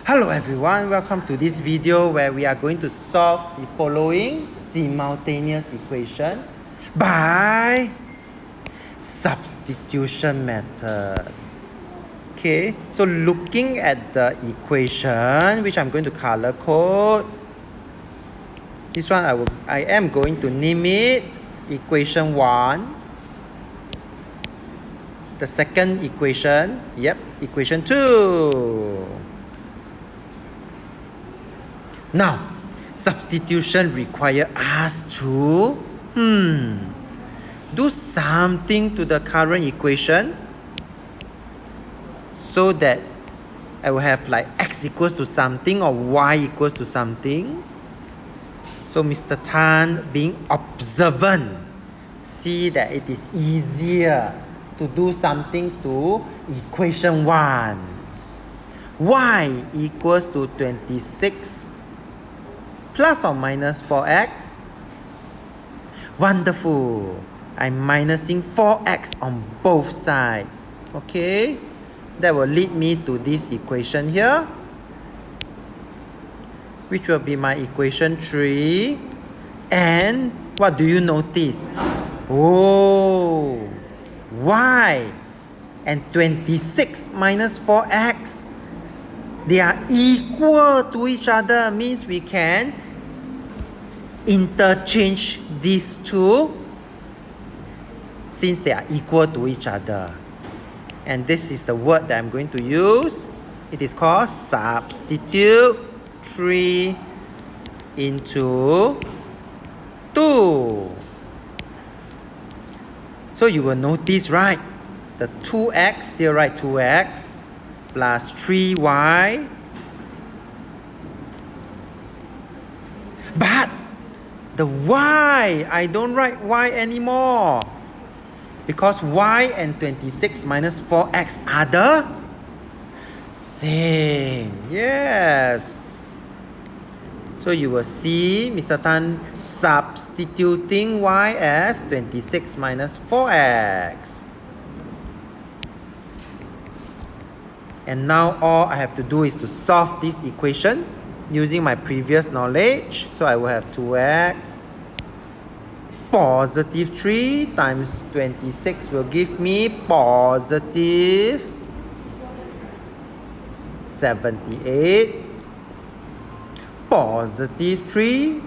Hello everyone, welcome to this video where we are going to solve the following simultaneous equation by substitution method. Okay, so looking at the equation, which I'm going to color code. This one I am going to name it equation 1. The second equation, equation 2. Now, substitution requires us to do something to the current equation so that I will have like x equals to something or y equals to something. So Mr. Tan, being observant, see that it is easier to do something to equation 1. Y equals to 26 plus or minus 4x. Wonderful. I'm minusing 4x on both sides. Okay. That will lead me to this equation here, which will be my equation 3. And what do you notice? Oh, y and 26 minus 4x, they are equal to each other, means we can interchange these two since they are equal to each other. And this is the word that I'm going to use. It is called substitute 3 into 2. So you will notice, right? The 2x, still write 2x plus 3y. But the y, I don't write y anymore, because y and 26 minus 4x are the same. Yes. So you will see Mr. Tan substituting y as 26 minus 4x. And now all I have to do is to solve this equation using my previous knowledge. So I will have 2x positive 3 times 26 will give me positive 78. Positive 3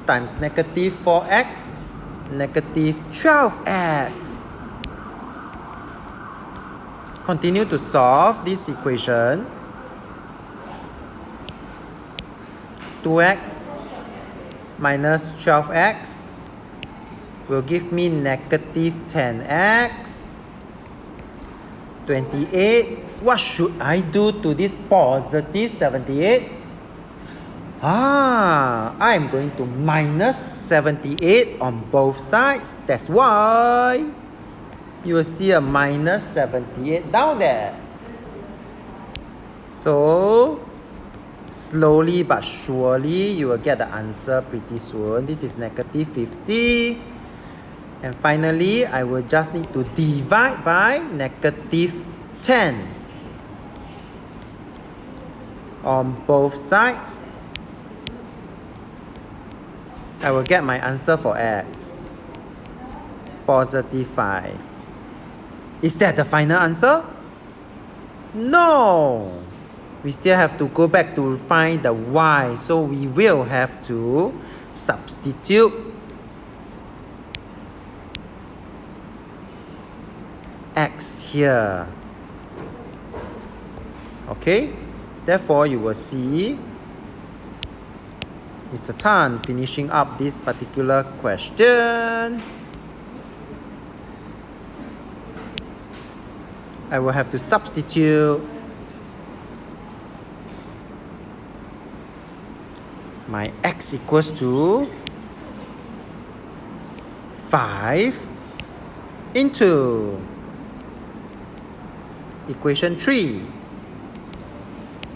times negative 4x, negative 12x. Continue to solve this equation. 2x minus 12x will give me negative 10x. 28. What should I do to this positive 78? I'm going to minus 78 on both sides. That's why you will see a minus 78 down there. So slowly but surely you will get the answer pretty soon. This is negative 50. And finally, I will just need to divide by negative 10 on both sides. I will get my answer for x. Positive 5. Is that the final answer? No. We still have to go back to find the y. So we will have to substitute x here. Okay. Therefore, you will see Mr. Tan finishing up this particular question. I will have to substitute my x equals to 5 into equation 3.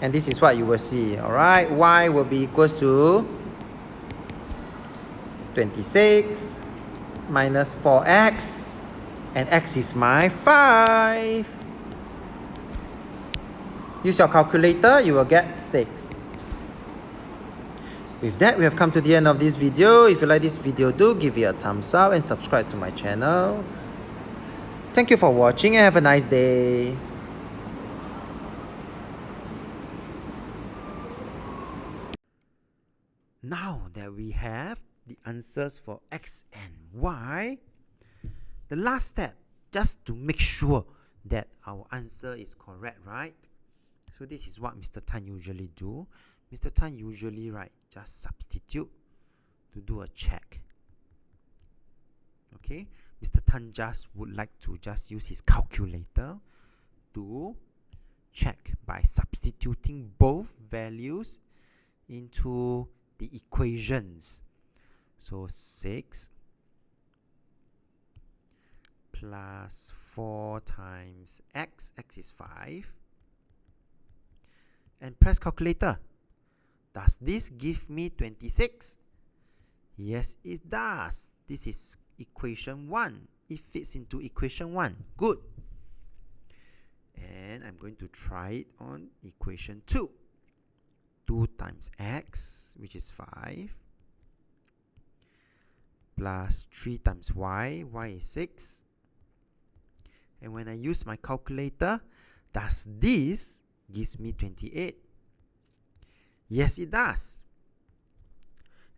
And this is what you will see. Alright, y will be equals to 26 minus 4x, and x is my 5. Use your calculator, you will get 6. With that, we have come to the end of this video. If you like this video, do give it a thumbs up and subscribe to my channel. Thank you for watching and have a nice day. Now that we have the answers for x and y, the last step, just to make sure that our answer is correct, right? So this is what Mr. Tan usually do. Mr. Tan usually, right, just substitute to do a check. Okay, Mr. Tan just would like to just use his calculator to check by substituting both values into the equations. So 6 plus 4 times x, x is 5, and press calculator. Does this give me 26? Yes, it does. This is equation 1. It fits into equation 1. Good. And I'm going to try it on equation 2. 2 times x, which is 5, plus 3 times y, y is 6. And when I use my calculator, does this gives me 28? Yes, it does.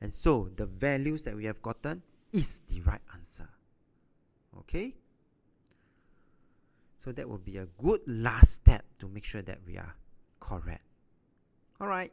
And so the values that we have gotten is the right answer. Okay? So that will be a good last step to make sure that we are correct. Alright.